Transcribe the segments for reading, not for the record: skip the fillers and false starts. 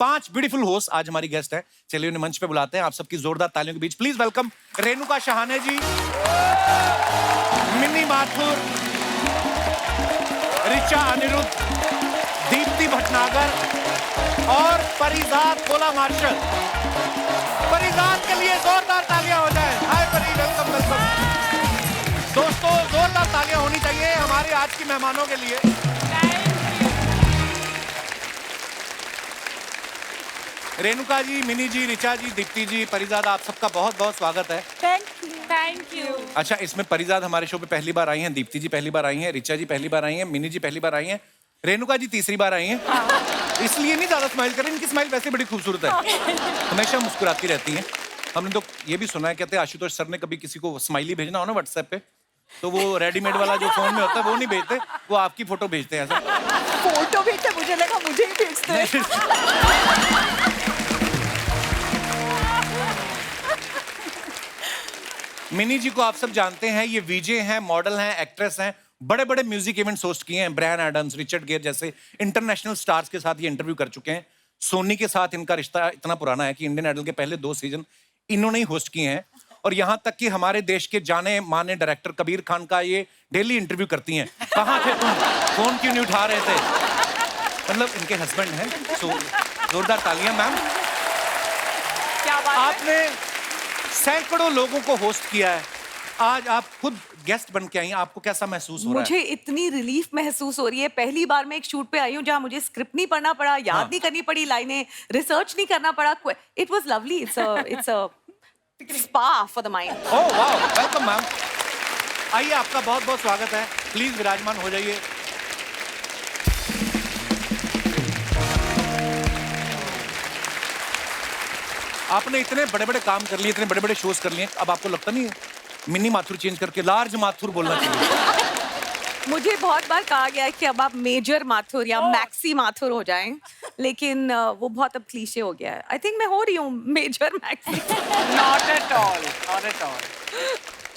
5 beautiful host आज हमारी guest हैं। चलिए उन्हें मंच पे बुलाते हैं। आप सबकी जोरदार तालियों के बीच प्लीज वेलकम रेणुका शहाने जी, मिनी माथुर, ऋचा अनिरुद्ध, दीप्ति भटनागर और परिजात कोला मार्शल। परिजात के लिए जोरदार तालियां हो जाए। हाय परी, वेलकम वेलकम। दोस्तों जोरदार तालियां होनी चाहिए हमारे आज की मेहमानों के लिए। रेणुका जी, मिनी जी, ऋचा जी, दीप्ति जी, परिजात, आप सबका बहुत बहुत स्वागत है। Thank you. अच्छा, इसमें परिजात हमारे शो पे पहली बार आई हैं, दीप्ति जी पहली बार आई हैं, ऋचा जी पहली बार आई हैं, मिनी जी पहली बार आई हैं, रेणुका जी तीसरी बार आई हैं। इसलिए नहीं ज्यादा स्माइल करें, इनकी स्माइल वैसे बड़ी खूबसूरत है, हमेशा मुस्कुराती रहती हैं। हमने तो ये भी सुना है, कहते हैं आशुतोष सर ने कभी किसी को स्माइली भेजना हो ना व्हाट्सएप पे, तो वो रेडीमेड वाला जो फोन में होता है वो नहीं भेजते, वो आपकी फोटो भेजते हैं। ऐसा फोटो भेजते, मुझे लगा मुझे ही भेजते हैं। मिनी जी को आप सब जानते हैं, ये वीजे हैं, मॉडल हैं, एक्ट्रेस हैं, बड़े बड़े म्यूजिक इवेंट्स होस्ट किए हैं। ब्रायन एडम्स, रिचर्ड गेयर जैसे इंटरनेशनल स्टार्स के साथ ये इंटरव्यू कर चुके हैं। सोनी के साथ इनका रिश्ता इतना पुराना है कि इंडियन आइडल के पहले 2 सीजन इन्होंने ही होस्ट किए हैं। और यहाँ तक कि हमारे देश के जाने माने डायरेक्टर कबीर खान का ये डेली इंटरव्यू करती हैं। कहाँ थे तुम, फोन क्यों नहीं उठा रहे थे? मतलब इनके हस्बैंड हैं। सो जोरदार तालियां मैम। क्या बात है? आपने सैकड़ों लोगों को होस्ट किया है, आज आप खुद गेस्ट बन के आई हैं, आपको कैसा महसूस हो रहा है? मुझे इतनी रिलीफ महसूस हो रही है। पहली बार मैं एक शूट पे आई हूँ जहाँ मुझे स्क्रिप्ट नहीं पढ़ना पड़ा, याद नहीं करनी पड़ी लाइनें, रिसर्च नहीं करना पड़ा। It was lovely. It's a spa for the mind. Oh wow, welcome ma'am. आइए, आपका बहुत बहुत स्वागत है। प्लीज विराजमान हो जाइए। आपने इतने बड़े बड़े काम कर लिए, इतने बड़े बड़े शोज कर लिए, अब आपको लगता नहीं है मिनी माथुर चेंज करके लार्ज माथुर बोलना चाहिए? मुझे बहुत बार कहा गया है कि अब आप मेजर माथुर या मैक्सी माथुर हो जाएं, लेकिन वो बहुत अब क्लीशे हो गया है। आई थिंक मैं हो रही हूँ major maxi. Not at all, not at all.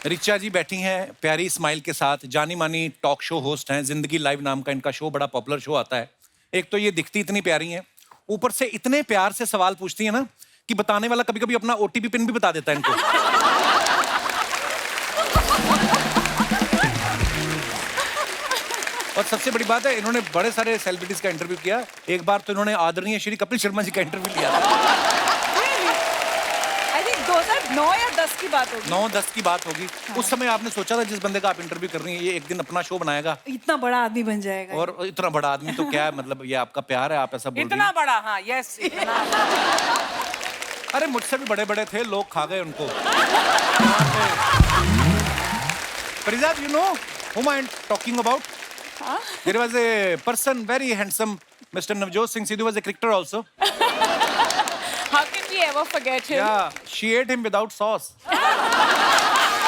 Richa ji बैठी हैं प्यारी स्माइल के साथ, जानी मानी टॉक शो होस्ट हैं। जिंदगी लाइव नाम का इनका शो बड़ा पॉपुलर शो आता है। एक तो ये दिखती इतनी प्यारी हैं, ऊपर से इतने प्यार से सवाल पूछती है ना कि बताने वाला कभी कभी अपना ओटीपी पिन भी बता देता है इनको। और सबसे बड़ी बात है, इन्होंने बड़े सारे सेलिब्रिटीज का इंटरव्यू किया। एक बार तो इन्होंने आदरणीय श्री कपिल शर्मा जी का इंटरव्यू लिया था। आई थिंक 2009 या 10 की बात होगी। 9-10 की बात होगी। उस समय आपने सोचा था जिस बंदे का आप इंटरव्यू कर रही हैं, ये एक दिन अपना शो बनाएगा इतना बड़ा आदमी बन जाएगा। और इतना बड़ा आदमी तो क्या है, मतलब ये आपका प्यार है, आप ऐसा बोल रही इतना हैं। बड़ा, हाँ, यस, इतना। अरे मुझसे भी बड़े बड़े थे, लोग खा गए उनको। परिजात, you know whom I am talking about? There was a person very handsome, Mr. Navjot Singh Sidhu was a cricketer also. How can we ever forget him? Yeah, she ate him without sauce.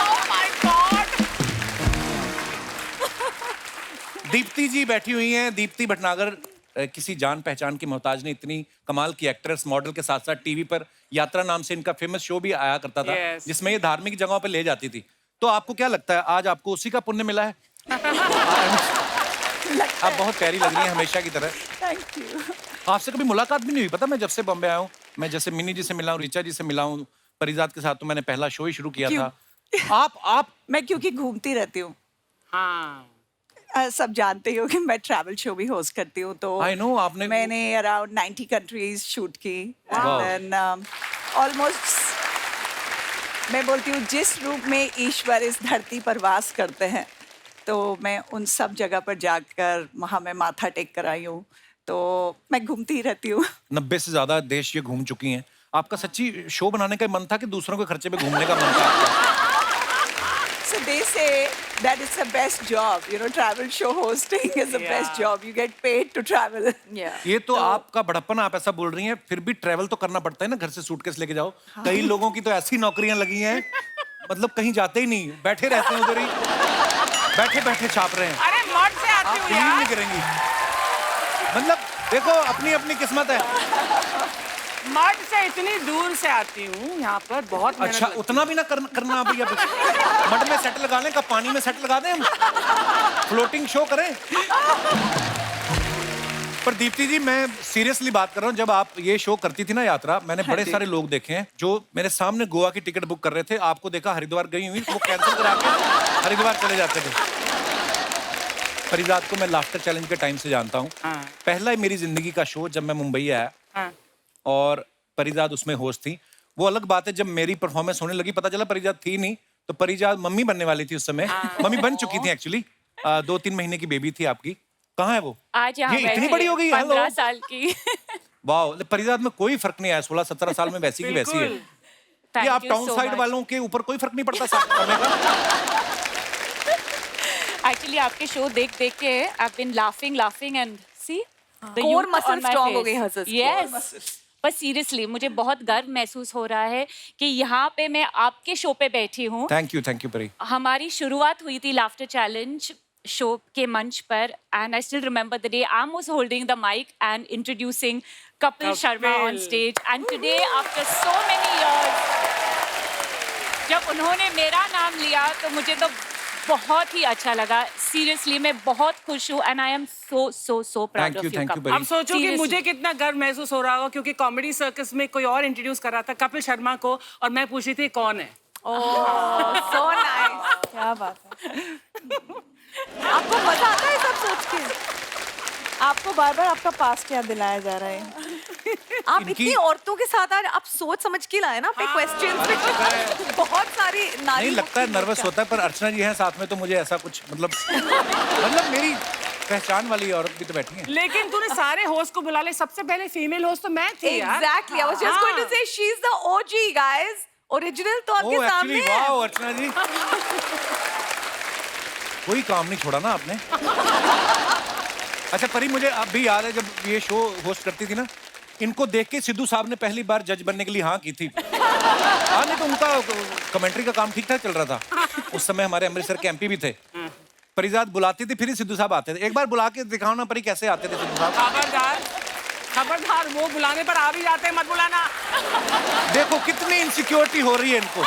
Oh my God! Deepti जी बैठी हुई हैं। दीप्ति भटनागर किसी जान पहचान की मोहताज नहीं, इतनी कमाल की एक्ट्रेस, मॉडल के साथ साथ टीवी पर यात्रा नाम से इनका फेमस शो भी आया करता था, Yes. जिसमें ये धार्मिक जगहों पर ले जाती थी। तो आपको क्या लगता है, आज आपको उसी का पुण्य मिला है? आप बहुत प्यारी लग रही हैं हमेशा की तरह। Thank you. आपसे कभी मुलाकात भी नहीं हुई? पता, मैं जब से बॉम्बे आया हूँ, मैं जैसे मिनी जी से मिला हूँ, ऋचा जी से मिला हूँ, परिजात के साथ तो मैंने पहला शो ही शुरू किया क्यों? था। आप मैं क्योंकि घूमती रहती हूँ, हाँ, सब जानते हो कि मैं ट्रैवल शो भी होस्ट करती हूँ, तो I know, आपने मैंने अराउंड 90 कंट्रीज शूट की। Wow. एंड ऑलमोस्ट मैं बोलती हूँ जिस रूप में ईश्वर इस धरती पर वास करते हैं, तो मैं उन सब जगह पर जाकर वहाँ मैं माथा टेक कर आई हूँ, तो मैं घूमती ही रहती हूँ। 90 से ज्यादा देश ये घूम चुकी हैं। आपका सच्ची शो बनाने का मन था कि दूसरों के खर्चे पे घूमने का मन था आपका? So they say that it's the best job, you know, travel show hosting is the best Yeah. job. You get paid to travel. Yeah. ये तो आपका बड़प्पन, आप ऐसा बोल रही हैं, फिर भी ट्रैवल तो करना पड़ता है ना, घर से सूटकेस लेके जाओ। कई लोगों की तो ऐसी नौकरियां लगी हैं, मतलब कहीं जाते ही नहीं, बैठे रहते हैं उधर ही, बैठे बैठे छाप रहे हैं। अरे मठ से आप आती हूँ बिलीव नहीं यार, करेंगी, मतलब देखो अपनी अपनी किस्मत है। मठ से इतनी दूर से आती हूँ यहाँ पर, बहुत मेहनत अच्छा, लगती उतना भी ना करना भैया। मड में सेट लगा लें, का पानी में सेट लगा दें हम, फ्लोटिंग शो करें। पर दीप्ति जी, मैं सीरियसली बात कर रहा हूँ, जब आप ये शो करती थी ना यात्रा, मैंने बड़े सारे लोग देखे हैं जो मेरे सामने गोवा की टिकट बुक कर रहे थे, आपको देखा हरिद्वार गई हुई, वो कैंसिल करा के हरिद्वार चले जाते थे। फरीदाद को मैं लाफ्टर चैलेंज के टाइम से जानता हूँ। हाँ। पहला मेरी जिंदगी का शो जब मैं मुंबई आया हाँ। और परिजाद उसमें होस्ट थी। वो अलग बात है, जब मेरी परफॉर्मेंस होने लगी पता चला परिजाद थी नहीं, तो परिजाद मम्मी बनने वाली थी उस समय। मम्मी बन चुकी थी एक्चुअली, 2-3 महीने की बेबी थी आपकी। कहाँ है वो? आज यहाँ ये इतनी बड़ी हो गई है? 15 साल की। वाह, परिजाद में कोई फर्क नहीं आया, 16-17 साल में वैसी की वैसी है। बिल्कुल। ये आप टाउन साइड वालों के ऊपर कोई फर्क नहीं पड़ता साथ करने का? एक्चुअली आपके शो देख देख के I been laughing and see the Core muscle strong हो गई हंस-हंस के। यस, पर सीरियसली मुझे बहुत गर्व महसूस हो रहा है कि यहाँ पे मैं आपके शो पे बैठी हूँ। थैंक यू परी। हमारी शुरुआत हुई थी लाफ्टर चैलेंज शो के मंच पर and I still remember the day I was holding the mic and introducing Kapil Sharma on stage and today after so many years जब उन्होंने मेरा नाम लिया तो मुझे तो बहुत ही अच्छा लगा। सीरियसली मैं बहुत खुश हूँ and I am so proud of you. Thank you अब सोचो कि Seriously. मुझे कितना गर्व महसूस हो रहा होगा, क्योंकि कॉमेडी सर्कस में कोई और इंट्रोड्यूस कर रहा था कपिल शर्मा को और मैं पूछ रही थी कौन है। सो नाइस, क्या बात है। आपको मजा आता है सब सोच के? आपको बार बार आपका पास्ट याद दिलाया जा रहा है। आप इनकी- इतनी औरतों के साथ आज आप सोच समझ के लाए ना अपने क्वेश्चंस में। बहुत सारी नारी नहीं लगता है नर्वस होता है, पर अर्चना जी हैं साथ में तो मुझे ऐसा कुछ मतलब मेरी पहचान वाली औरत भी तो बैठी है। लेकिन तूने सारे होस्ट को बुला ले, सबसे पहले फीमेल होस्ट तो मैं थी यार। Exactly, I was just going to say she is the OG guys. Original तो आपके ओह सामने एक्चुअली, है। वाओ अर्चना जी, कोई काम नहीं छोड़ा ना आपने। अच्छा परी, मुझे अब भी याद है जब ये शो होस्ट करती थी ना, इनको देख के सिद्धू साहब ने पहली बार जज बनने के लिए हाँ की थी। हाँ, नहीं तो उनका कमेंट्री का काम ठीक ठाक चल रहा था। उस समय हमारे अमृतसर के एमपी भी थे। परिजात बुलाती थी, फिर ही सिद्धू साहब आते थे। एक बार बुला के दिखाओ ना परी, कैसे आते थे सिद्धू साहब। खबरदार खबरदार, वो बुलाने पर आ भी जाते हैं, मत बुलाना। देखो कितनी इनसिक्योरिटी हो रही है इनको।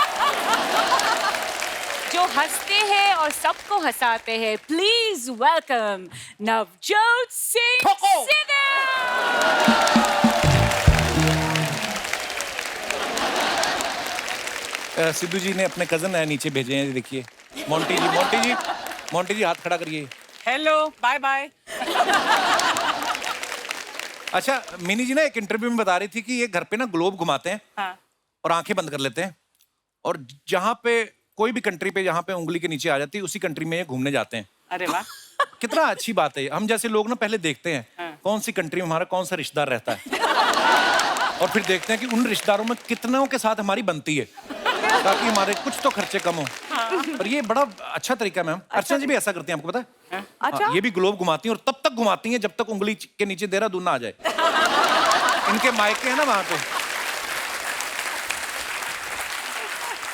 जो हंसते हैं और सबको हंसाते हैं, प्लीज वेलकम नवजोत सिंह ठोको। सिद्धू जी ने अपने कजन है नीचे भेजे हैं, देखिए मोंटी जी हाथ खड़ा करिए। Hello, bye bye. अच्छा मिनी जी ना एक इंटरव्यू में बता रही थी कि ये घर पे ना ग्लोब घुमाते हैं हाँ। और आंखें बंद कर लेते हैं, और जहाँ पे कोई भी कंट्री पे जहाँ पे उंगली के नीचे आ जाती है उसी कंट्री में ये घूमने जाते हैं। अरे वाह। कितना अच्छी बात है। हम जैसे लोग ना पहले देखते हैं हाँ। कौन सी कंट्री में हमारा कौन सा रिश्तेदार रहता है, और फिर देखते हैं कि उन रिश्तेदारों में कितनों के साथ हमारी बनती है, ताकि हमारे कुछ तो खर्चे कम हो। पर ये बड़ा अच्छा तरीका है मैम। अर्चना जी भी ऐसा करती हैं, आपको पता है? अच्छा, हाँ, ये भी ग्लोब घुमाती हैं और तब तक घुमाती हैं जब तक उंगली के नीचे देहरादून ना आ जाए। इनके मायके हैं ना वहां पे।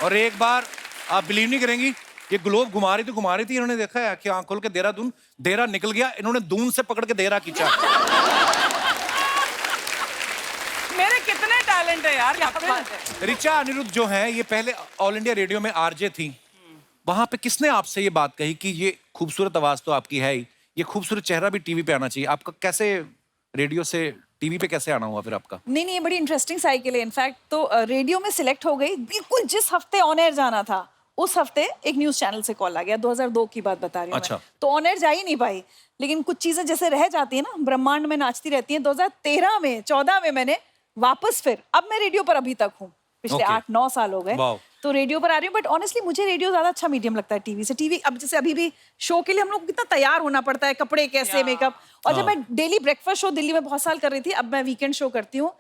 और एक बार आप बिलीव नहीं करेंगी, ये ग्लोब घुमा रही थी, इन्होंने देखा है कि आंख खोल के देहरादून, देहरा निकल गया, इन्होंने दून से पकड़ के देहरा खींचा। मेरे कितने टैलेंट है यार यहाँ पे। रिचा अनिरुद्ध जो है, ये पहले ऑल इंडिया रेडियो में आरजे थी। वहां पे किसने आपसे ये बात कही कि ये खूबसूरत आवाज तो आपकी है ही, ये खूबसूरत चेहरा भी टीवी पे आना चाहिए? आपका कैसे रेडियो से टीवी पे कैसे आना हुआ फिर आपका? नहीं ये बड़ी इंटरेस्टिंग साइकिल है। इनफैक्ट तो रेडियो में सिलेक्ट हो गई, बिल्कुल जिस हफ्ते ऑन एयर जाना था उस हफ्ते एक न्यूज चैनल से कॉल आ गया। 2002 की बात बता रही हूँ अच्छा। मैं। तो ऑन एयर जा ही नहीं पाई, लेकिन कुछ चीजें जैसे रह जाती है ना, ब्रह्मांड में नाचती रहती हैं। 2013 में 14 में मैंने वापस फिर, अब मैं रेडियो पर अभी तक हूँ, पिछले Okay. 8-9 साल हो गए Wow. तो रेडियो पर आ रही हूँ। बट ऑनेस्टली मुझे रेडियो ज्यादा अच्छा मीडियम लगता है टीवी से। टीवी अब जैसे अभी भी शो के लिए हम लोग को कितना तैयार होना पड़ता है, कपड़े कैसे, मेकअप। और जब मैं डेली ब्रेकफास्ट शो दिल्ली में बहुत साल कर रही थी, अब मैं वीकेंड शो करती हूँ।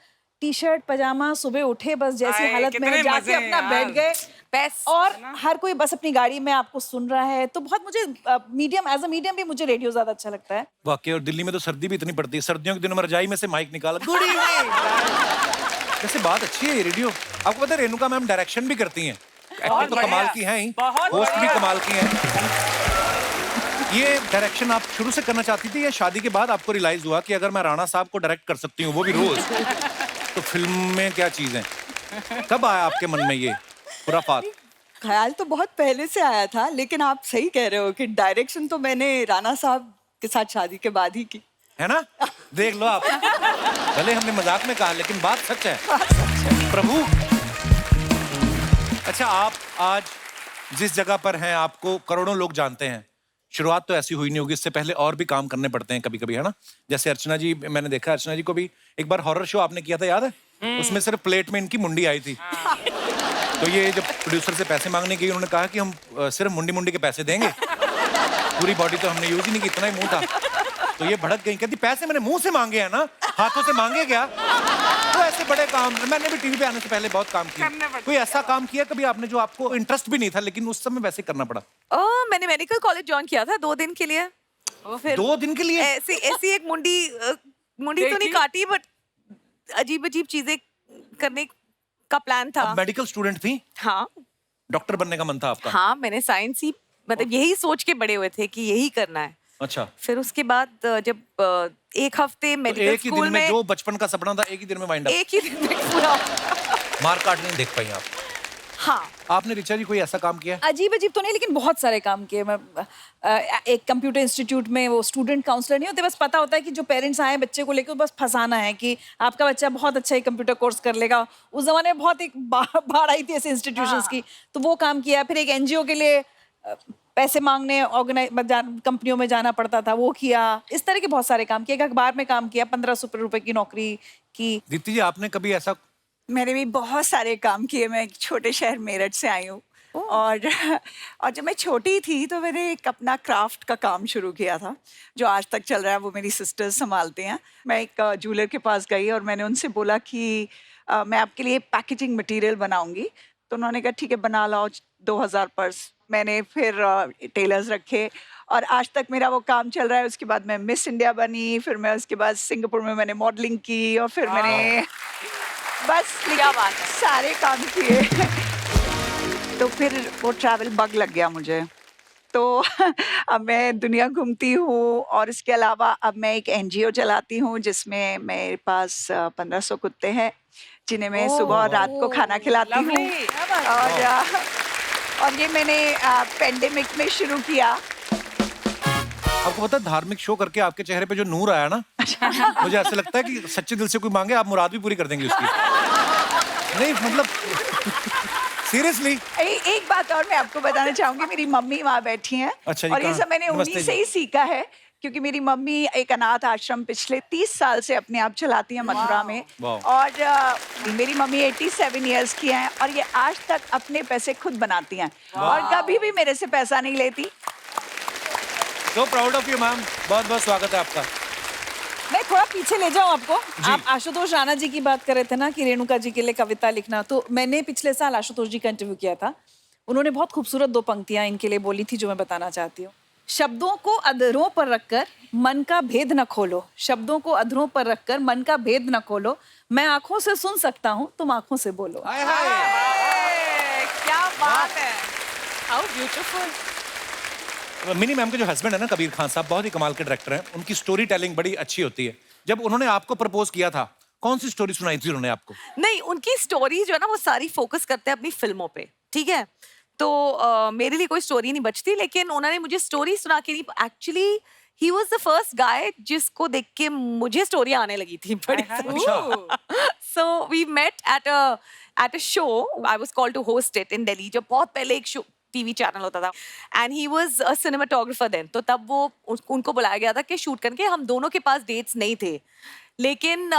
टी शर्ट पजामा, सुबह उठे बस जैसी आए, हालत में कितने जाके मजे हैं अपना यार। बैठ गए बस, और हर कोई बस अपनी गाड़ी में आपको सुन रहा है। तो बहुत मुझे मीडियम, एज अ मीडियम भी मुझे रेडियो ज्यादा अच्छा लगता है। वाकई, और दिल्ली में तो सर्दी भी इतनी पड़ती है, सर्दियों के दिनों में रजाई में से माइक निकाला, गुड इवनिंग। वैसे बात अच्छी है ये रेडियो। आपको पता है रेणुका मैम डायरेक्शन भी करती हैं, एक्टर तो बढ़िया। कमाल की हैं ही, बहुत होस्ट भी बढ़िया। कमाल की हैं। ये डायरेक्शन आप शुरू से करना चाहती थी या शादी के बाद आपको रियलाइज हुआ कि अगर मैं राणा साहब को डायरेक्ट कर सकती हूँ, वो भी रोज, तो फिल्म में क्या चीज है? कब आया आपके मन में ये खुराफात? ख्याल तो बहुत पहले से आया था, लेकिन आप सही कह रहे हो कि डायरेक्शन तो मैंने राणा साहब के साथ शादी के बाद ही की। है ना? देख लो आप, भले हमने मजाक में कहा लेकिन बात सच है। प्रभु, अच्छा आप आज जिस जगह पर हैं आपको करोड़ों लोग जानते हैं। शुरुआत तो ऐसी हुई नहीं होगी, इससे पहले और भी काम करने पड़ते हैं कभी कभी, है ना? जैसे अर्चना जी, मैंने देखा अर्चना जी को भी एक बार हॉरर शो आपने किया था, याद है? उसमें सिर्फ प्लेट में इनकी मुंडी आई थी। तो ये जब प्रोड्यूसर से पैसे मांगने गई, उन्होंने कहा कि हम सिर्फ मुंडी मुंडी के पैसे देंगे, पूरी बॉडी तो हमने यूज ही नहीं की, इतना ही मुंह था। तो ये भड़क गई, कहती पैसे मैंने मुंह से मांगे हैं ना, हाथों से मांगे क्या? तो ऐसे बड़े काम मैंने भी टीवी पे आने से पहले बहुत काम किया। कोई ऐसा काम किया कभी आपने जो आपको इंटरेस्ट भी नहीं था लेकिन उस समय वैसे करना पड़ा? मैंने मेडिकल कॉलेज ज्वाइन किया था 2 दिन के लिए। फिर 2 दिन के लिए? ऐसी एक मुंडी तो नहीं काटी, बट अजीब अजीब चीजें करने का प्लान था। आप मेडिकल स्टूडेंट थी? हाँ, डॉक्टर बनने का मन था आपका? हाँ, मैंने साइंस ही मतलब यही सोच के बड़े हुए थे कि यही करना है। अच्छा। फिर उसके बाद जब एक हफ्ते तो मेडिकल एक ही स्कूल दिन में जो बचपन का सपना था एक ही दिन में वाइंड अप? एक ही दिन में पूरा। मार काट नहीं देख पाई आप? हाँ। आपने ऋचा जी कोई ऐसा काम किया? अजीब अजीब तो नहीं, लेकिन बहुत सारे काम किए मैं। एक कंप्यूटर इंस्टीट्यूट में वो स्टूडेंट काउंसलर नहीं होते, बस पता होता है कि जो पेरेंट्स आए बच्चे को लेकर बस फंसाना है कि आपका बच्चा बहुत अच्छा ही कंप्यूटर कोर्स कर लेगा। उस जमाने में बहुत एक बाढ़ आई थी ऐसे इंस्टीट्यूशंस की, तो वो काम किया। फिर एक एनजीओ के लिए पैसे मांगने कंपनियों में जाना पड़ता था, वो किया। इस तरह के बहुत सारे काम किए। एक अखबार में काम किया, 1500 रुपए की नौकरी की। दीप्ति जी आपने कभी ऐसा? मैंने भी बहुत सारे काम किए। मैं एक छोटे शहर मेरठ से आई हूँ और जब मैं छोटी थी तो मैंने एक अपना क्राफ्ट का काम शुरू किया था जो आज तक चल रहा है। वो मेरी सिस्टर्स संभालते हैं। मैं एक ज्वेलर के पास गई और मैंने उनसे बोला कि मैं आपके लिए पैकेजिंग मटेरियल बनाऊंगी। तो उन्होंने कहा ठीक है बना लाओ, 2000 पर्स। मैंने फिर टेलर्स रखे और आज तक मेरा वो काम चल रहा है। उसके बाद मैं मिस इंडिया बनी, फिर मैं उसके बाद सिंगापुर में मैंने मॉडलिंग की और फिर मैंने बस क्या बात है। सारे काम किए। तो फिर वो ट्रैवल बग लग गया मुझे, तो अब मैं दुनिया घूमती हूँ और इसके अलावा अब मैं एक एनजीओ चलाती हूँ जिसमें मेरे पास 1500 कुत्ते हैं जिन्हें मैं सुबह और रात को खाना खिलाती हूँ। और ये मैंने पेंडेमिक में शुरू किया। आपको पता है धार्मिक शो करके आपके चेहरे पे जो नूर आया ना, मुझे ऐसा लगता है कि सच्चे दिल से कोई मांगे आप मुराद भी पूरी कर देंगे उसकी। नहीं मतलब सीरियसली। एक बात और मैं आपको बताना चाहूंगी, मेरी मम्मी वहाँ बैठी हैं। अच्छा जी, और ये कहाँ? सब मैंने नमस्ते उन्हीं से जी। ही सीखा है क्योंकि मेरी मम्मी एक अनाथ आश्रम पिछले 30 साल से अपने आप चलाती हैं मथुरा में। वाह। और मेरी मम्मी 87 इयर्स की हैं और ये आज तक अपने पैसे खुद बनाती हैं और कभी भी मेरे से पैसा नहीं लेती। So proud of you ma'am, बहुत बहुत स्वागत है आपका। मैं थोड़ा पीछे ले जाऊं आपको। आप आशुतोष राणा जी की बात कर रहे थे ना कि रेणुका जी के लिए कविता लिखना, तो मैंने पिछले साल आशुतोष जी का इंटरव्यू किया था। उन्होंने बहुत खूबसूरत 2 पंक्तियां इनके लिए बोली थी जो मैं बताना चाहती हूँ। शब्दों को अधरों पर रखकर मन का भेद न खोलो, शब्दों को अधरों पर रखकर मन का भेद न खोलो, मैं आंखों से सुन सकता हूँ, तुम आंखों से बोलो। हाय हाय। क्या बात है, हाउ ब्यूटीफुल। मिनी मैम के जो हस्बैंड है ना कबीर खान साहब, बहुत ही कमाल के डायरेक्टर हैं। उनकी स्टोरी टेलिंग बड़ी अच्छी होती है। जब उन्होंने आपको प्रपोज किया था, कौन सी स्टोरी सुनाई थी उन्होंने आपको? नहीं, उनकी स्टोरी जो है ना वो सारी फोकस करते हैं अपनी फिल्मों पे, ठीक है? तो मेरे लिए कोई स्टोरी नहीं बचती, लेकिन उन्होंने मुझे स्टोरी सुना के नहीं, actually he was the first guy जिसको देख के मुझे स्टोरी आने लगी थी बड़ी। So we met at a show, I was called to host it in Delhi, जब बहुत पहले एक शो टीवी चैनल होता था, and he was a cinematographer then. तो तब वो उनको बुलाया गया था कि शूट करके। हम दोनों के पास डेट्स नहीं थे, लेकिन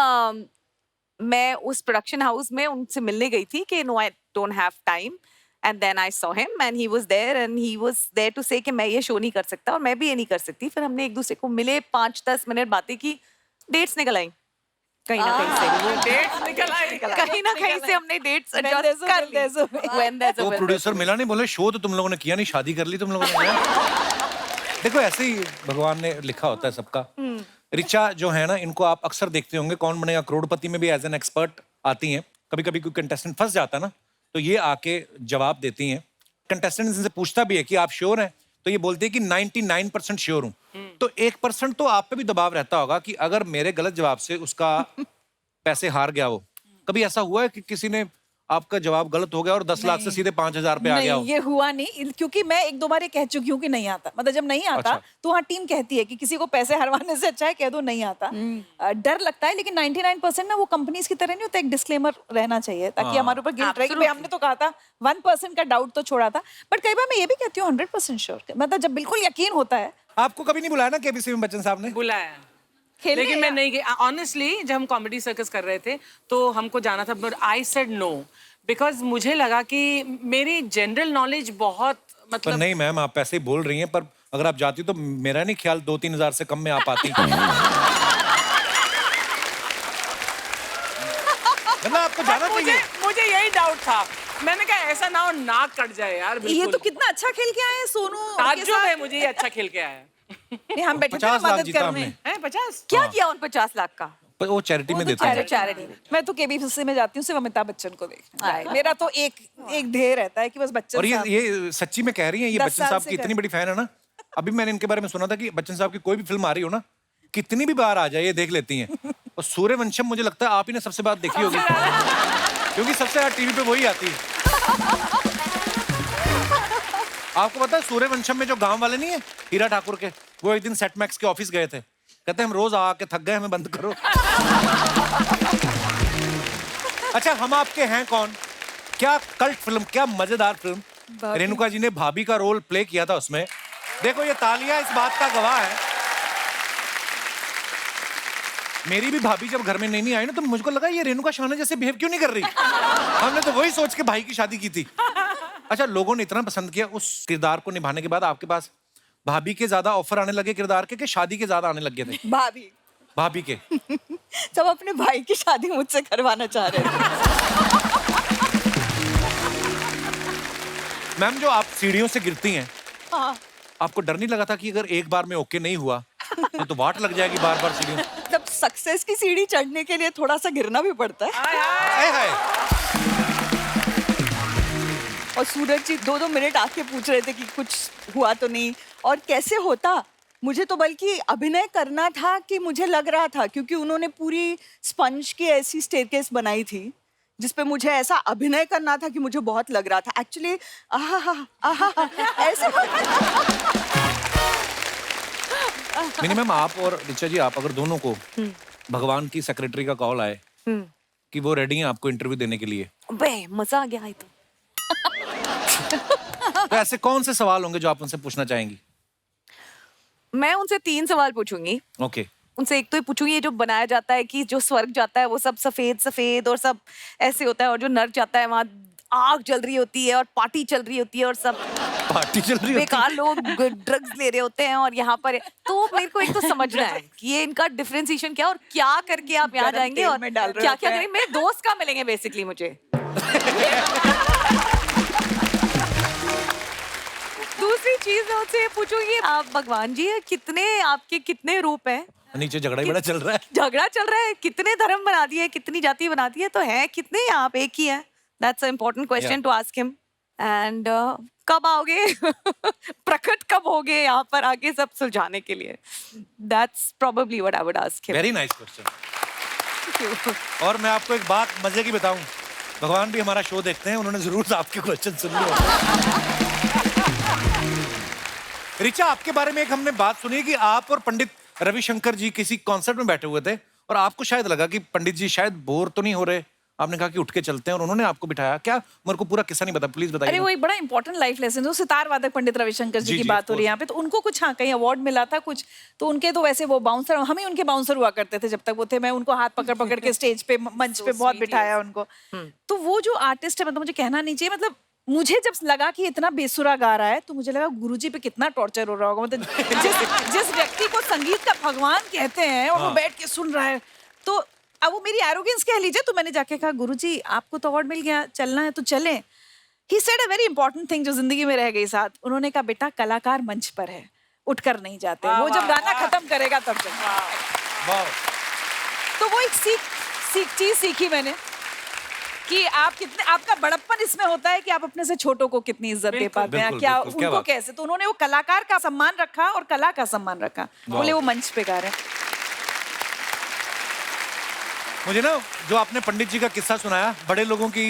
मैं उस प्रोडक्शन हाउस में उनसे मिलने गई थी कि no I don't have time, and then I saw him and he was there to say कि मैं ये शो नहीं कर सकता और मैं भी ये नहीं कर सकती। फिर हमने एक दूसरे को मिले, 5-10 मिनट बातें की, डेट्स निकल आई कहीं ना कहीं से। डेट्स निकल आई। कहीं ना कहीं से हमने डेट्स एडजस्ट कर ली। When there's a वो will, प्रोड्यूसर मिला नहीं, बोले शो तो तुम लोगों ने किया नहीं, शादी कर ली तुम लोगों ने। देखो ऐसे ही भगवान ने लिखा होता है सबका। ऋचा जो है ना, इनको आप अक्सर देखते होंगे कौन बनेगा करोड़पति में भी एज एन एक्सपर्ट आती हैं। कभी कभी कोई कंटेस्टेंट फंस जाता है ना, तो ये आके जवाब देती हैं। कंटेस्टेंट इनसे पूछता भी है कि आप श्योर हैं, तो ये बोलते हैं कि 99% श्योर हूँ। तो 1% तो आप पे भी दबाव रहता होगा कि अगर मेरे गलत जवाब से उसका पैसे हार गया हो। कभी ऐसा हुआ है कि किसी ने आपका जवाब गलत हो गया और 10 लाख से सीधे 5,000 पे आ गया हो? नहीं, ये हुआ नहीं, क्योंकि मैं एक दो बार ये कह चुकी हूँ कि नहीं आता। मतलब जब नहीं आता अच्छा। तो वहाँ टीम कहती है कि किसी को पैसे हरवाने से अच्छा है कह दो नहीं आता। डर लगता है, लेकिन 99% ना वो कंपनीज की तरह नहीं होता, एक डिस्क्लेमर रहना चाहिए ताकि हमारे ऊपर गिल्ट रहे कि भाई हमने तो कहा था, 1% का डाउट तो छोड़ा था। बट कई बार मैं ये भी कहती हूँ 100% श्योर, मतलब जब बिल्कुल यकीन होता है। आपको कभी नहीं बुलाया ना केबीसी में बच्चन साहब ने? बुलाया, खेलने लेकिन मैं या- नहीं गई। ऑनेस्टली जब हम कॉमेडी सर्कस कर रहे थे तो हमको जाना था, but I said no, because मुझे लगा कि मेरी जनरल नॉलेज बहुत पर मतलब नहीं मैम, आप ऐसे ही बोल रही हैं, पर अगर आप जाती तो मेरा नहीं ख्याल 2-3 हजार से कम में आप आती। मतलब आपको जाना मुझे चाहिए। मुझे यही डाउट था। मैंने कहा ऐसा ना हो नाक कट जाए यार। ये बिल्कुल तो कितना अच्छा खेल के आए हैं सोनू के ताज्जुब साथ। है मुझे, ये अच्छा खेल के आया है। नहीं, हम बैठे थे 50 लाख मदद जीता करने। हमने। हैं 50? क्या किया उन 50 लाख का? पर वो चैरिटी में देते हैं। चैरिटी। मैं तो केबीसी में जाती हूँ सिर्फ अमिताभ बच्चन को देखने। मेरा तो एक ध्येय रहता है कि बस बच्चन और साहब। ये सच्ची में कह रही हैं, ये 10 बच्चन साल साहब से की इतनी कर- बड़ी फैन है ना। अभी मैंने इनके बारे में सुना था कि बच्चन साहब की कोई भी फिल्म आ रही हो ना, कितनी भी बार आ जाए ये देख लेती हैं। और सूर्यवंशम मुझे लगता है आप ही ने सबसे बात देखी होगी, क्योंकि सबसे ज्यादा टीवी पे वही आती है। आपको पता है सूर्यवंशम में जो गांव वाले नहीं है हीरा ठाकुर के, वो एक दिन सेटमैक्स के ऑफिस गए थे, कहते हैं हम रोज आके थक गए, हमें बंद करो। अच्छा, हम आपके हैं कौन, क्या कल्ट फिल्म, क्या मजेदार फिल्म। रेणुका जी ने भाभी का रोल प्ले किया था उसमें। देखो ये तालियां इस बात का गवाह है। मेरी भी भाभी जब घर में नई आई ना, तो मुझको लगा ये रेणुका शाहना जैसे बिहेव क्यों नहीं कर रही। हमने तो वही सोच के भाई की शादी की थी। अच्छा, लोगों ने इतना पसंद किया उस किरदार को निभाने के बाद, आपके पास भाभी के ज्यादा ऑफर आने लगे किरदार के, कि शादी के ज्यादा आने लग गए थे? भाभी भाभी के। सब अपने भाई की शादी मुझसे करवाना चाह रहे थे। मैम, जो आप सीढ़ियों से गिरती हैं, हाँ, आपको डर नहीं लगा था कि अगर एक बार में ओके नहीं हुआ तो वाट लग जाएगी बार बार सीढ़ियों? जब सक्सेस की सीढ़ी चढ़ने के लिए थोड़ा सा गिरना भी पड़ता है। हाय हाय। और सूरज जी 2-2 मिनट आके पूछ रहे थे कि कुछ हुआ तो नहीं, और कैसे होता। मुझे तो बल्कि अभिनय करना था कि मुझे लग रहा था, क्योंकि उन्होंने पूरी स्पंज की ऐसी स्टेयरकेस बनाई थी जिसपे मुझे ऐसा अभिनय करना था कि मुझे बहुत लग रहा था एक्चुअली। ऐसे मिनिमम आप और ऋचा जी, आप अगर दोनों को भगवान की सेक्रेटरी का कॉल आए कि वो रेडी हैं आपको इंटरव्यू देने के लिए, बे मजा आ गया है तो। तो ऐसे कौन से सवाल होंगे जो आप उनसे पूछना चाहेंगी? मैं उनसे 3 सवाल पूछूंगी। ओके। उनसे एक तो ये पूछूंगी, ये जो बनाया जाता है कि जो स्वर्ग जाता है वो सब सफेद सफेद और सब ऐसे होता है, और जो नर्क जाता है वहाँ आग जल रही होती है और पार्टी चल रही होती है और सब पार्टी चल रही होती है। बेकार लोग ड्रग्स ले रहे होते हैं, और यहाँ पर तो मेरे को एक तो समझना है कि ये इनका डिफरेंशिएशन क्या है और क्या करके आप यहाँ गरम जाएंगे तेल और में डाल रहे क्या होते क्या हैं। करेंगे। मेरे दोस्त का मिलेंगे बेसिकली मुझे। दूसरी चीज मैं उनसे ये पूछूंगी, आप भगवान जी आपके कितने रूप हैं? नीचे झगड़ा ही बड़ा चल रहा है। झगड़ा चल रहा है, कितने धर्म बना दिए, कितनी जाति बना दी है, तो है कितने या आप एक ही है? That's a important question to ask him. And कब आओगे? प्रकट कब होगे यहाँ पर आके सब सुलझाने के लिए? That's probably what I would ask him. Very nice question. और मैं आपको एक बात मजे की बताऊं, भगवान भी हमारा शो देखते हैं, उन्होंने जरूर आपके क्वेश्चन सुन लिए। ऋचा, आपके बारे में एक हमने बात सुनी कि आप और पंडित रविशंकर जी किसी कॉन्सर्ट में बैठे हुए थे और आपको शायद लगा कि पंडित जी शायद बोर तो नहीं हो रहे, आपने कहा कि उठ के चलते हैं और उन्होंने आपको बिठाया। क्या, मेरे को पूरा किस्सा नहीं पता, प्लीज बताइए। अरे वो एक बड़ा इंपॉर्टेंट लाइफ लेसन है। सितार वादक पंडित रविशंकर जी जी, की जी, बात of हो रही है यहाँ पे, तो उनको कुछ हाँ कहीं अवार्ड मिला था कुछ, तो उनके तो वैसे वो बाउंसर, हम ही उनके बाउंसर हुआ करते थे जब तक वो थे। मैं उनको हाथ पकड़ पकड़ के स्टेज पे मंच पे बहुत बिठाया उनको। तो वो जो आर्टिस्ट है, मतलब मुझे कहना नहीं चाहिए, मतलब मुझे जब लगा कि इतना बेसुरा गा रहा है तो मुझे लगा गुरुजी पे कितना टॉर्चर हो रहा होगा। मतलब जिस व्यक्ति को संगीत का भगवान कहते हैं और वो बैठ के सुन रहा है, तो अब वो मेरी एरोगेंस कह लीजिए। तो मैंने जाके कहा, गुरुजी आपको तो अवार्ड मिल गया, चलना है तो चलें। He said a very important thing जो जिंदगी में रह गई साथ। उन्होंने कहा, बेटा कलाकार मंच पर है, उठकर नहीं जाते, वो जब गाना खत्म करेगा तब चल। तो वो एक चीज सीखी मैंने कि आप कितने, आपका बड़प्पन इसमें होता है कि आप अपने से छोटों को कितनी इज्जत दे पाते हैं, बिल्कुल, क्या बिल्कुल, क्या उनको बात। कैसे। तो उन्होंने वो कलाकार का सम्मान रखा और कला का सम्मान रखा, बोले वो मंच पे गा रहे हैं। मुझे ना जो आपने पंडित जी का किस्सा सुनाया, बड़े लोगों की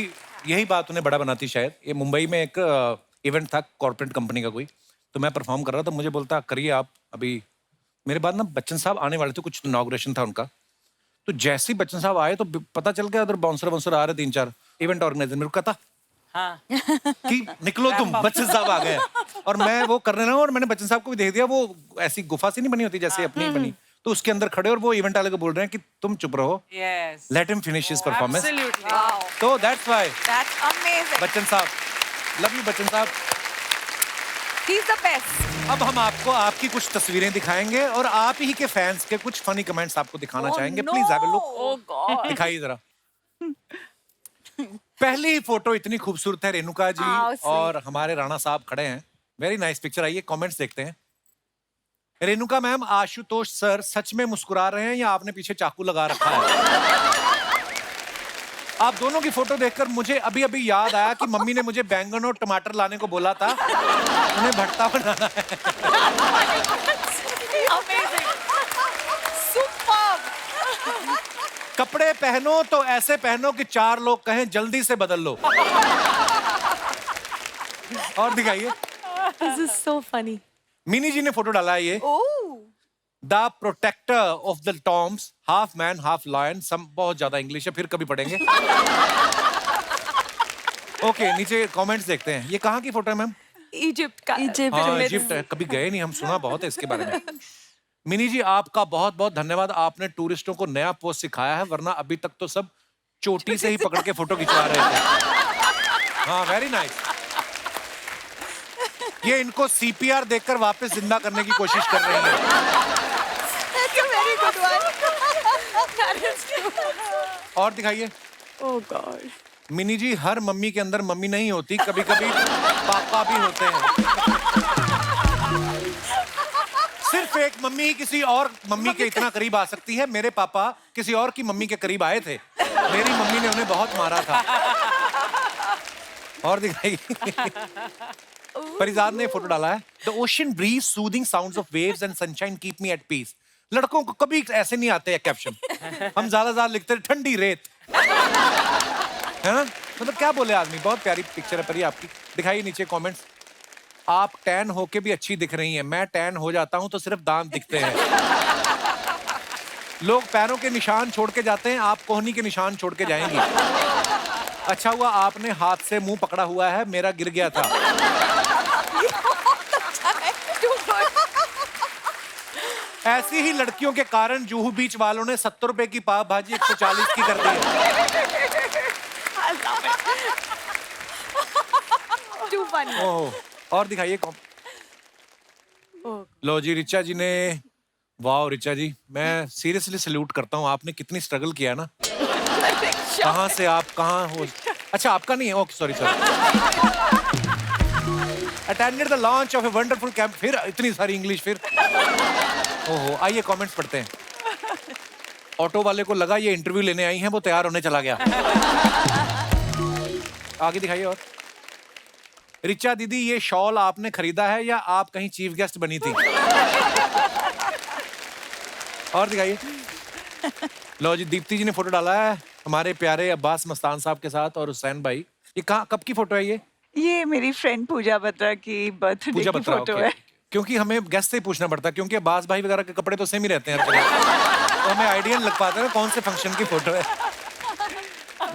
यही बात उन्हें बड़ा बनाती शायद। ये मुंबई में एक इवेंट था कॉर्पोरेट कंपनी का कोई, तो मैं परफॉर्म कर रहा था, मुझे बोलता करिए आप। अभी मेरे बाद ना बच्चन साहब आने वाले थे, कुछ इनॉग्रेशन था उनका। तो जैसे ही बच्चन साहब आए तो पता चल गया उधर बाउंसर आ रहे 3-4 इवेंट ऑर्गेनाइजर। मेरे को कहता हाँ कि निकलो तुम, बच्चन साहब आ गए। और मैं वो करने लगा और मैंने बच्चन साहब को भी देख दिया, वो ऐसी गुफा सी नहीं बनी होती जैसे अपनी बनी, तो उसके अंदर खड़े और वो इवेंट वाले को बोल रहे हैं कि तुम चुप रहो, yes let him finish his performance. Absolutely तो that's why That's amazing. Bachchan साहब, लव यू बच्चन साहब। He's the best. अब हम आपको आपकी कुछ तस्वीरें दिखाएंगे और आप ही के फैंस के कुछ फनी कमेंट्स आपको दिखाना चाहेंगे। Please have a look. Oh God. दिखाइए जरा। पहली फोटो इतनी खूबसूरत है, रेणुका जी How sweet. और हमारे राणा साहब खड़े हैं। Very nice picture. आइए कमेंट्स देखते हैं। रेणुका मैम, आशुतोष सर सच में मुस्कुरा रहे हैं या आपने पीछे चाकू लगा रखा है? आप दोनों की फोटो देखकर मुझे अभी अभी याद आया कि मम्मी ने मुझे बैंगन और टमाटर लाने को बोला था, उन्हें भरता बनाना है। Amazing. Superb. कपड़े पहनो तो ऐसे पहनो कि 4 लोग कहें जल्दी से बदल लो। और दिखाइए। This is so funny. Mini ji ने फोटो डाला है ये। Oh. The protector of the tombs, half man half lion. सम बहुत ज्यादा इंग्लिश है, फिर कभी पढ़ेंगे। ओके, नीचे कमेंट्स देखते हैं। ये कहाँ की फोटो है मैम? Egypt का. हाँ, इजिप्ट है। कभी गए नहीं, हम सुना बहुत है इसके बारे में। मिनी जी, आपका बहुत बहुत धन्यवाद। आपने टूरिस्टों को नया पोस्ट सिखाया है, वरना अभी तक तो सब चोटी से ही पकड़ के फोटो खिंचवा रहे थे। हाँ, वेरी नाइस। ये इनको सीपीआर देकर वापस जिंदा करने की कोशिश कर रही है। That's a very good one. That is true. और दिखाइए। Oh God. मिनी जी, हर मम्मी के अंदर मम्मी नहीं होती, कभी कभी पापा भी होते हैं। सिर्फ एक मम्मी ही किसी और मम्मी के इतना करीब आ सकती है। मेरे पापा किसी और की मम्मी के करीब आए थे, मेरी मम्मी ने उन्हें बहुत मारा था। और दिखाइए। फरिजाद ने फोटो डाला है। The ocean breeze, soothing sounds of waves and sunshine keep me at peace. लड़कों को कभी ऐसे नहीं आते हैं कैप्शन, हम ज्यादा लिखते हैं ठंडी रेत, है ना? मतलब क्या बोले आदमी। बहुत प्यारी पिक्चर है परी आपकी। दिखाइए नीचे कमेंट्स। आप टैन होके भी अच्छी दिख रही हैं। मैं टैन हो जाता हूं तो सिर्फ दांत दिखते हैं। लोग पैरों के निशान छोड़ के जाते हैं, आप कोहनी के निशान छोड़ के जाएंगी। अच्छा हुआ आपने हाथ से मुंह पकड़ा हुआ है, मेरा गिर गया था। ऐसी ही लड़कियों के कारण जुहू बीच वालों ने 70 रुपए की पाव भाजी 140 की कर दी है। Too funny. ओह, और दिखाइए। लो जी, रिचा जी ने, वाह रिचा जी, मैं सीरियसली सैल्यूट करता हूँ। आपने कितनी स्ट्रगल किया ना। कहाँ से आप कहाँ हो? अच्छा, आपका नहीं है। Okay, sorry sorry. Attended the launch of a wonderful camp. फिर इतनी सारी इंग्लिश फिर। ओहो, आइए कमेंट्स पढ़ते हैं। ऑटो वाले को लगा ये इंटरव्यू लेने आई हैं, वो तैयार होने चला गया। आगे दिखाइए। और रिचा दीदी, ये शॉल आपने खरीदा है या आप कहीं चीफ गेस्ट बनी थी? और दिखाइए। लो जी, दीप्ति जी ने फोटो डाला है हमारे प्यारे अब्बास मस्तान साहब के साथ और हुसैन भाई। ये कहाँ, कब की फोटो है ये मेरी फ्रेंड पूजा बत्रा की बर्थडे पूजा की बत्रा, फोटो ओके। है। क्योंकि हमें गेस्ट से ही पूछना पड़ता है, क्योंकि अब्बास भाई वगैरह के कपड़े तो सेम ही रहते हैं हर जगह, तो हमें आइडिया नहीं लग पाता है कौन से फंक्शन की फोटो है।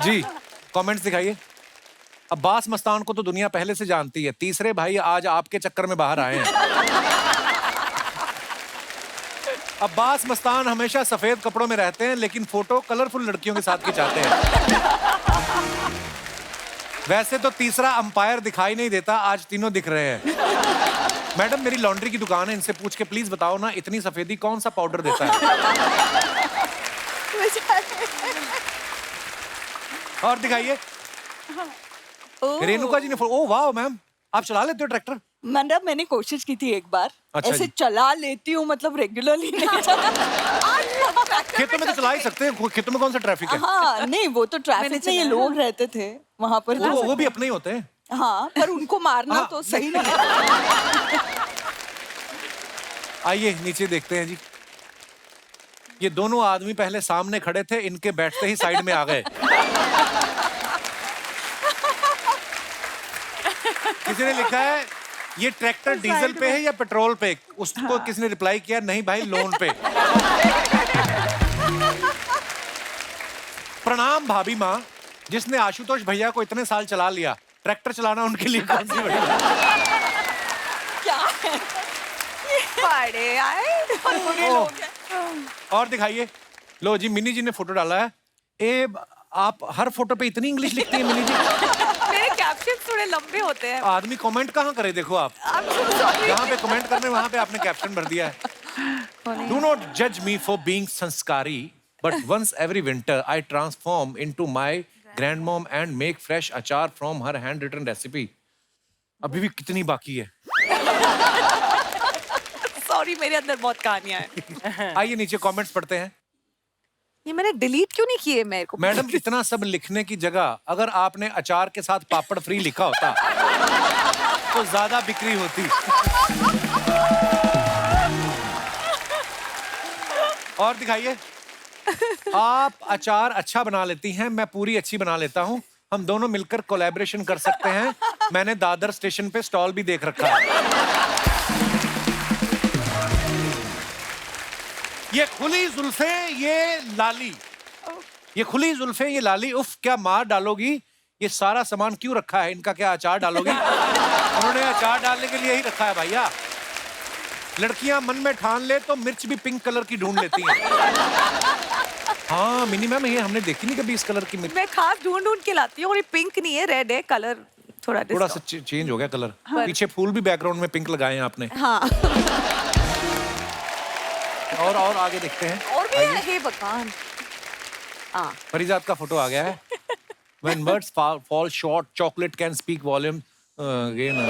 जी, कमेंट्स दिखाइए। अब्बास मस्तान को तो दुनिया पहले से जानती है, तीसरे भाई आज आपके चक्कर में बाहर आए हैं। अब्बास मस्तान हमेशा सफेद कपड़ों में रहते हैं, लेकिन फोटो कलरफुल लड़कियों के साथ खिंचाते हैं। वैसे तो तीसरा अंपायर दिखाई नहीं देता, आज तीनों दिख रहे हैं। मैडम, मेरी लॉन्ड्री की दुकान है, इनसे पूछ के प्लीज बताओ ना, इतनी सफेदी कौन सा पाउडर देता है? और दिखाइए। रेणुका जी ने ओह वाह मैम, आप चला लेते हो ट्रैक्टर? मतलब मैंने कोशिश की थी एक बार। अच्छा ऐसे जी। चला लेती हूँ, मतलब रेगुलरली नहीं चला। खेतों में तो चला ही सकते हैं, खेतों में कौन सा ट्रैफिक है? हाँ नहीं, वो तो ट्रैफिक में ये लोग रहते थे वहां पर। वो भी अपने ही होते हैं। हाँ, पर उनको मारना हाँ। तो सही नहीं है। आइए नीचे देखते हैं जी। ये दोनों आदमी पहले सामने खड़े थे, इनके बैठते ही साइड में आ गए। किसी ने लिखा है ये ट्रैक्टर डीजल पे है या पेट्रोल पे, उसको किसी ने रिप्लाई किया नहीं भाई लोन पे। प्रणाम भाभी माँ, जिसने आशुतोष भैया को इतने साल चला लिया, ट्रैक्टर चलाना उनके लिए कौन सी बड़ी बात? बड़े आए और बुरे लोग हैं। और दिखाइए। लो जी, मिनी जी ने फोटो डाला है। आप हर फोटो पे इतनी इंग्लिश लिखती हैं मिनी जी? मेरे कैप्शन थोड़े लंबे होते हैं। आदमी कमेंट कहाँ करे, देखो आप जहाँ पे कमेंट करने वहां पे आपने कैप्शन भर दिया है। डू नॉट जज me for being sanskari, but once every winter I transform into my grandmom and make fresh achar from her handwritten recipe. अभी भी कितनी बाकी है। सॉरी, मेरे अंदर बहुत कहानियां हैं। आइए नीचे कमेंट्स पढ़ते हैं। ये मैंने डिलीट क्यों नहीं किए मेरे को? मैडम, इतना सब लिखने की जगह अगर आपने अचार के साथ पापड़ फ्री लिखा होता तो ज्यादा बिक्री होती। और दिखाइए। आप अचार अच्छा बना लेती हैं, मैं पूरी अच्छी बना लेता हूं। हम दोनों मिलकर कोलैबोरेशन कर सकते हैं। मैंने दादर स्टेशन पे स्टॉल भी देख रखा है। ये खुली जुल्फे, ये लाली, ये खुली जुल्फे, ये लाली, उफ क्या मार डालोगी। ये सारा सामान क्यों रखा है, इनका क्या अचार डालोगी? उन्होंने अचार डालने के लिए ही रखा है भैया। लड़कियां मन में ठान ले तो मिर्च भी पिंक कलर की ढूंढ लेती हैं। हाँ मिनी मैम, ये हमने देखी नहीं कभी इस कलर की मिर्च। मैं खास ढूंढ के लाती हूँ और ये पिंक नहीं है, रेड है। कलर थोड़ा सा चेंज हो गया कलर। पीछे फूल भी बैकग्राउंड में पिंक लगाए हैं आपने। हाँ। और आगे देखते हैं। और भी है, हे भगवान। फरीजाद का फोटो आ गया है। When words fall short, chocolate can speak volume. Again,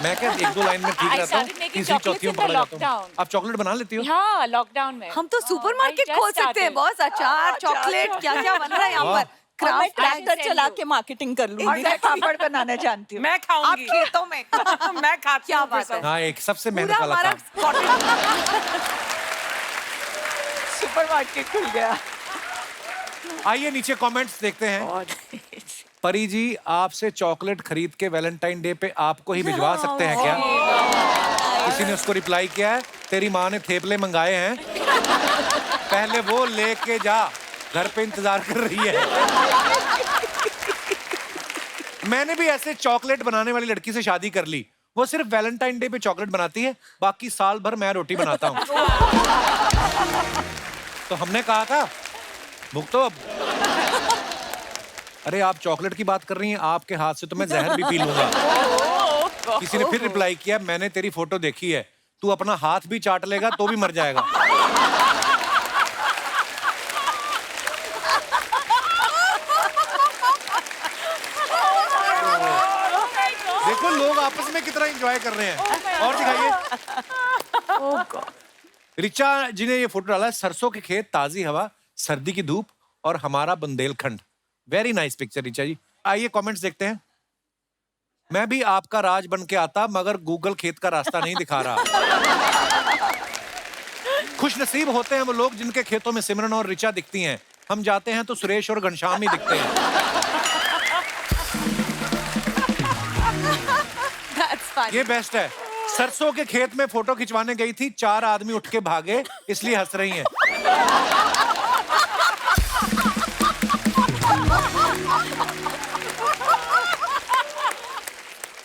मैं क्या एक दो लाइन में ठीक I रहता हूँ, started making तीसरी chocolates चौथी में in the पकड़ जाता हूँ। lockdown. आप चॉकलेट बना लेती हो? हाँ, लॉकडाउन में। हम तो सुपरमार्केट I just खोल सकते हैं started. बॉस। अचार, चॉकलेट, क्या क्या बन रहा है यहाँ वाह। पर। और मैं क्राफ्ट ट्रैक्टर चला के मार्केटिंग कर और लूंगी। मैं पापड़ बनाना जानती हूँ। मैं आप खाऊंगी। खेतों में मैं खाती क्या हूँ फिर बात है। सब। हाँ, एक सबसे मेहनत पूरा वाला हमारा काम। सुपरमार्केट खुल गया। आइए नीचे कमेंट्स देखते हैं। परी जी, आपसे चॉकलेट खरीद के वैलेंटाइन डे पे आपको ही भिजवा सकते हैं क्या? किसी ने उसको रिप्लाई किया है, तेरी माँ ने थेपले मंगाए हैं, पहले वो लेके जा, घर पे इंतजार कर रही है। मैंने भी ऐसे चॉकलेट बनाने वाली लड़की से शादी कर ली। वो सिर्फ वैलेंटाइन डे पे चॉकलेट बनाती है, बाकी साल भर मैं रोटी बनाता हूँ। तो हमने कहा था भुगतो अब। अरे आप चॉकलेट की बात कर रही हैं, आपके हाथ से तो मैं जहर भी पी लूंगा। किसी ने फिर रिप्लाई किया, मैंने तेरी फोटो देखी है, तू अपना हाथ भी चाट लेगा तो भी मर जाएगा। देखो लोग आपस में कितना एंजॉय कर रहे हैं। और दिखाइए। रिचा जी ने ये फोटो डाला है, सरसों के खेत, ताजी हवा, सर्दी की धूप और हमारा Bundelkhand. Very nice picture Richa ji. आइए कमेंट्स देखते हैं। मैं भी आपका राज बन के आता, मगर गूगल खेत का रास्ता नहीं दिखा रहा। खुश नसीब होते हैं वो लोग जिनके खेतों में सिमरन और रिचा दिखती हैं। हम जाते हैं तो सुरेश और घनश्याम ही दिखते हैं। ये बेस्ट है। सरसों के खेत में फोटो खिंचवाने गई थी, 4 आदमी उठ के भागे, इसलिए हंस रही हैं।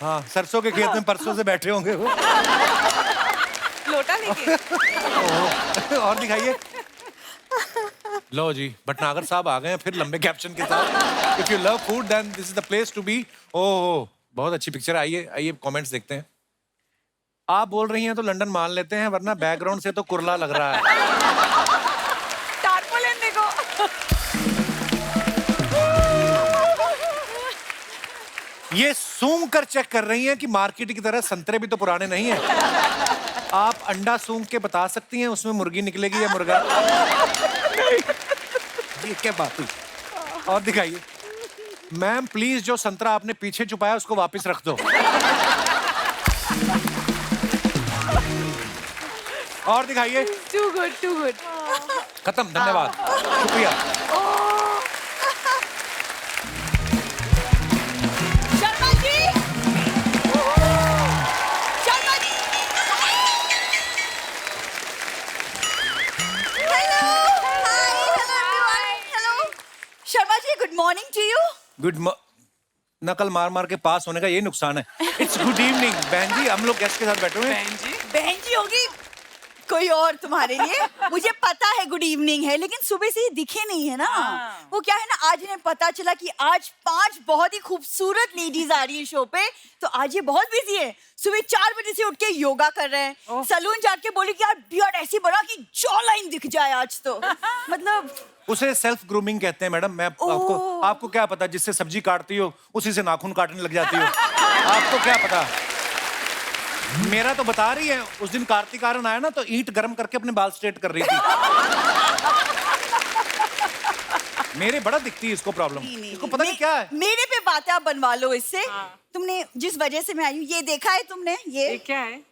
हाँ, सरसों के खेत में परसों से बैठे होंगे वो। लोटा लेके। और दिखाइए। लो जी, भटनागर साहब आ गए हैं फिर लंबे कैप्शन के साथ। If you love food then this is the place to be. Oh, बहुत अच्छी पिक्चर। आइए कमेंट्स देखते हैं। आप बोल रही हैं तो लंदन मान लेते हैं, वरना बैकग्राउंड से तो कुरला लग रहा है। टारपोलिन देखो। ये सूंघ कर चेक कर रही हैं कि मार्केट की तरह संतरे भी तो पुराने नहीं हैं। आप अंडा सूंघ के बता सकती हैं उसमें मुर्गी निकलेगी या मुर्गा? ये क्या बात हुई? और दिखाइए। मैम प्लीज, जो संतरा आपने पीछे छुपाया उसको वापस रख दो। और दिखाइए। Too good. खत्म, धन्यवाद, शुक्रिया। शर्मा जी। गुड नकल मार मार के पास होने का ये नुकसान है। इट्स गुड इवनिंग बहन जी, हम लोग गेस्ट के साथ बैठे हुए हैं। बहन जी होगी कोई और तुम्हारे लिए। मुझे पता है गुड इवनिंग है, लेकिन सुबह से ही दिखे नहीं है ना। वो क्या है ना, आज इन्हें पता चला कि आज 5 बहुत ही खूबसूरत लेडीज आ रही है शो पे, तो आज ये बहुत बिजी है। सुबह 4 बजे से उठ के योगा कर रहे हैं, सलून जाके बोले कि यार बियर्ड ऐसी बना कि जॉ लाइन दिख जाए आज तो। मतलब उसे सेल्फ ग्रूमिंग कहते हैं मैडम। मैं आपको क्या पता, जिससे सब्जी काटती हो उसी से नाखून काटने लग जाती हो। आपको क्या पता। मेरा तो बता रही है, उस दिन कार्तिक आर्यन आया ना तो ईंट गर्म करके अपने बाल स्ट्रेट कर रही थी। मेरे बड़ा दिखती है इसको प्रॉब्लम। इसको पता नहीं क्या है। मेरे पे बातें आप बनवा लो इससे। तुमने जिस वजह से मैं आई हूँ, ये देखा है तुमने? ये क्या है?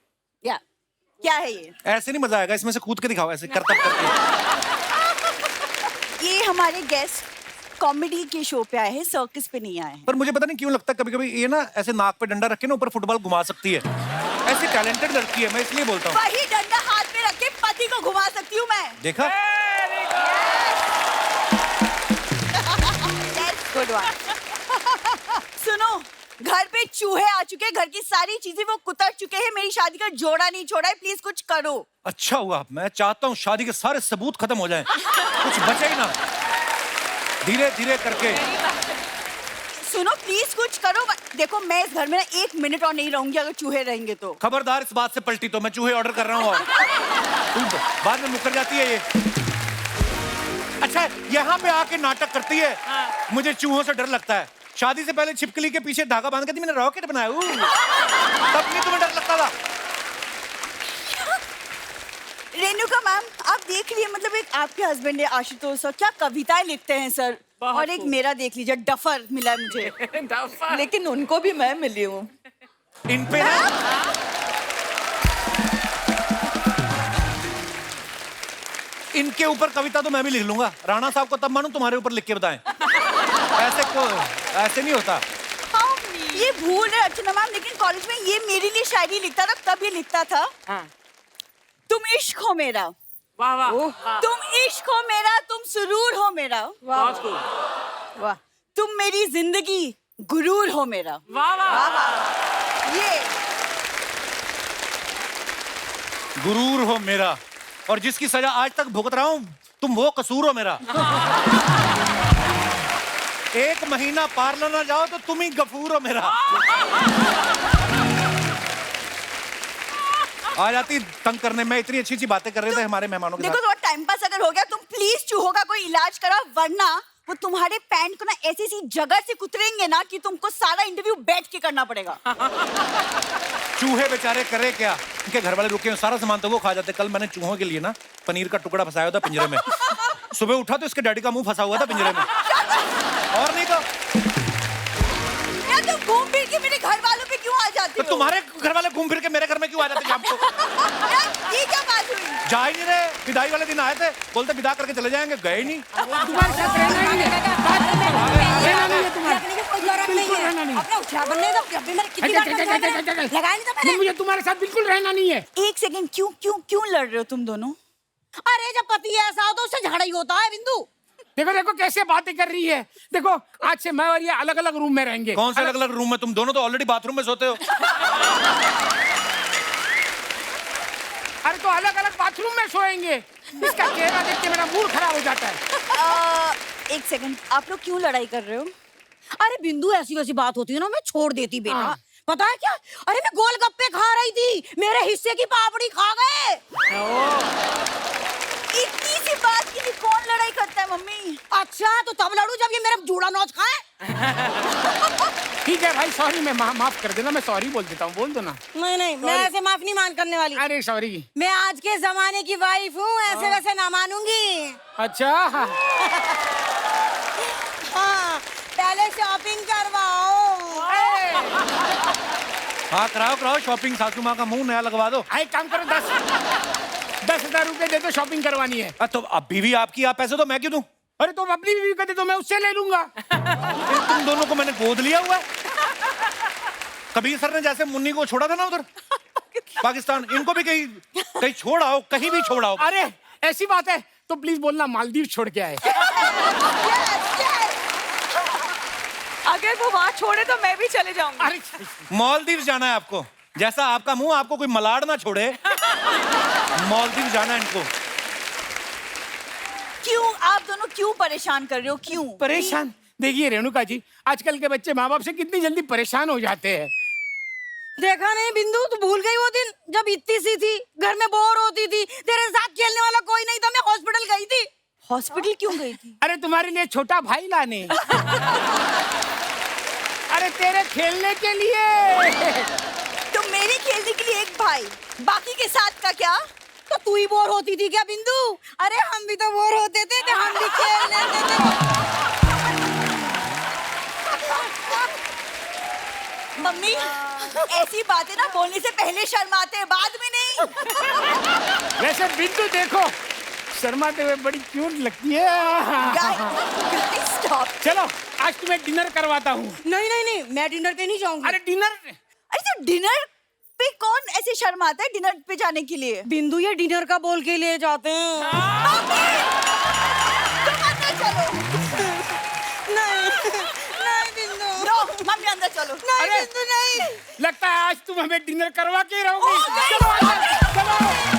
क्या है ये? ऐसे नहीं मजा आएगा, इसमें से कूद के दिखाओ ऐसे करतब करके। ये हमारे गेस्ट कॉमेडी के शो पे आए हैं, सर्कस पे नहीं आए हैं। पर मुझे पता नहीं क्यों लगता है कभी-कभी ये ना ऐसे नाक पे डंडा रख के ना ऊपर फुटबॉल घुमा सकती है। ऐसी टैलेंटेड लड़की है, मैं इसलिए बोलता हूँ। वही डंडा हाथ में रख के पति को घुमा सकती हूँ मैं। देखा? Good one. सुनो, घर पे चूहे आ चुके हैं, घर की सारी चीजें वो कुतर चुके हैं, मेरी शादी का जोड़ा नहीं छोड़ा है, प्लीज कुछ करो। अच्छा हुआ, मैं चाहता हूँ शादी के सारे सबूत खत्म हो जाएं, कुछ बचे ही ना। धीरे धीरे करके। सुनो प्लीज कुछ करो। देखो मैं इस घर में 1 मिनट और नहीं रहूंगी अगर चूहे रहेंगे तो। खबरदार इस बात से पलटी तो मैं चूहे ऑर्डर कर रहा हूँ। और तुम बाद में मुकर जाती है ये। अच्छा यहाँ पे आके नाटक करती है। मुझे चूहों से डर लगता है। शादी से पहले छिपकली के पीछे धागा बांध के थी, मैंने रॉकेट बनाया। तब नहीं तुम्हें डर लगता था। रेणुका मैम, आप देख लिए, मतलब एक आपके हस्बैंड है आशुतोष सर, क्या कविताएं लिखते हैं सर, और एक मेरा देख लीजिए डफर मिला है मुझे। लेकिन उनको भी मैं मिली हूँ। इन पे ना इनके ऊपर कविता तो मैं भी लिख लूंगा। राणा साहब को तब मानूं तुम्हारे ऊपर लिख के बताएं। ऐसे नहीं होता। हाँ, ये भूल है अर्चना मैम, लेकिन कॉलेज में ये मेरे लिए शायरी लिखता था, तब ये लिखता था तुम इश्क हो मेरा, वाह वाह, तुम इश्क हो मेरा, तुम सुरूर हो मेरा, बहुत खूब, वाह, तुम मेरी जिंदगी गुरूर हो मेरा। वाह वाह, ये गुरूर हो मेरा, और जिसकी सजा आज तक भुगत रहा हूं तुम वो कसूर हो मेरा। 1 महीना पार्लर ना जाओ तो तुम ही गफूर हो मेरा। आ जाती तंग करने में। इतनी अच्छी अच्छी बातें कर रहे थे हमारे मेहमानों के देखो साथ। थोड़ा टाइम पास अगर हो गया, तुम प्लीज चूहों का कोई इलाज करो, वरना वो तुम्हारे पैंट को ना ऐसी सी जगह से कुतरेंगे ना कि तुमको सारा इंटरव्यू बैठ के करना पड़ेगा। चूहे बेचारे करे क्या, उनके घर वाले रुके हैं, सारा सामान तो वो खा जाते। कल मैंने चूहों के लिए ना पनीर का टुकड़ा फंसाया था पिंजरे में। सुबह उठा तो इसके डैडी का मुंह फंसा हुआ था पिंजरे में। और नहीं तो यार तुम घूम फिर के मेरे घर वालों पे क्यों आ जाते तो हो? तुम्हारे घर वाले घूम फिर के मेरे घर में क्यों आ जाते शाम को? यार ये क्या बात हुई? जा ही नहीं रहे। विदाई वाले दिन आए थे, बोलते विदा करके चले जाएंगे, गए नहीं। तुम्हारे साथ रहना ही नहीं है। रहना नहीं है तुम्हारे। मुझे तुम्हारे साथ बिल्कुल रहना नहीं है। 1 सेकंड, क्यों लड़ रहे हो तुम दोनों? अरे जब पति ऐसा हो तो उससे झगड़ा ही होता है बिंदु। देखो देखो कैसे बातें कर रही है। देखो आज से मैं और ये अलग अलग रूम में रहेंगे। कौन से अलग अलग रूम में? तुम दोनों तो ऑलरेडी बाथरूम में सोते हो। अरे तो अलग अलग बाथरूम में सोएंगे। इसका चेहरा देख के मेरा मूड खराब हो जाता है। 1 सेकंड, आप लोग क्यों लड़ाई कर रहे हो? अरे बिंदु ऐसी वैसी बात होती है ना, मैं छोड़ देती बेटा। पता है क्या, अरे मैं गोलगप्पे खा रही थी, मेरे हिस्से की पापड़ी खा गए। इतनी सी बात के लिए कौन लड़ाई करता है मम्मी? अच्छा तो तब लड़ू जब ये मेरा जूड़ा नोच खाए। ठीक है भाई, सॉरी, मैं माफ कर देना, मैं सॉरी बोल देता हूँ। बोल दो ना। नहीं, मैं ऐसे माफ नहीं मान करने वाली। अरे सॉरी, मैं आज के जमाने की वाइफ हूँ, ऐसे वैसे ना मानूंगी। अच्छा हाँ, पहले शॉपिंग करवाओ। हाँ कराओ शॉपिंग। सासू माँ का मुंह नया लगवा दो। एक काम करो, 10,000 रुपए दे दो, शॉपिंग करवानी है। तो अब बीवी आपकी, आप पैसे तो मैं क्यों दूं? अरे तुम अपनी बीवी को दे दो, मैं उससे ले लूंगा। तुम दोनों को मैंने गोद लिया हुआ है। कबीर सर ने जैसे मुन्नी को छोड़ा था ना उधर पाकिस्तान, इनको भी कहीं छोड़ आओ, कहीं भी छोड़ आओ। अरे ऐसी बात है तो प्लीज बोलना मालदीव छोड़ के आए। अगर वो वहाँ छोड़े तो मैं भी चले जाऊंगी। अरे मालदीव जाना है आपको, जैसा आपका मुंह, आपको कोई मलाड़ ना छोड़े। मालदीव जाना है इनको। क्यों आप दोनों क्यों परेशान कर रहे हो, क्यों? परेशान? देखिए रेणुका जी, आजकल के बच्चे माँ बाप से कितनी जल्दी परेशान हो जाते हैं। देखा नहीं बिंदु, तू भूल गई वो दिन जब इतनी सी थी, घर में बोर होती थी, तेरे साथ खेलने वाला कोई नहीं था, मैं हॉस्पिटल गई थी। हॉस्पिटल क्यों गई थी? अरे तुम्हारे लिए छोटा भाई लाने। अरे तेरे खेलने के लिए। तो मेरे खेलने के लिए एक भाई, बाकी के साथ का क्या? तो तू ही बोर होती थी क्या बिंदु? अरे हम भी तो बोर होते थे, तो हम भी खेल लेते थे। मम्मी ऐसी बातें ना बोलने से पहले शर्माते हैं, बाद में नहीं। वैसे बिंदु देखो, शर्माते हुए बड़ी क्यूट लगती है। Guys, stop. चलो आज तुम्हें डिनर करवाता हूँ। नहीं नहीं नहीं, मैं डिनर पे नहीं जाऊंगी। अरे डिनर? अरे तो डिनर पे कौन ऐसे शर्माता है डिनर पे जाने के लिए? बिंदु ये डिनर का बोल के लिए जाते हैं। तुम अंदर चलो। नहीं नहीं बिंदु, नो, मम्मी अंदर चलो। नहीं बिंदु नहीं। लगता है आज तुम हमें डिनर करवा के ही रहोगी। चलो अंदर, चलो।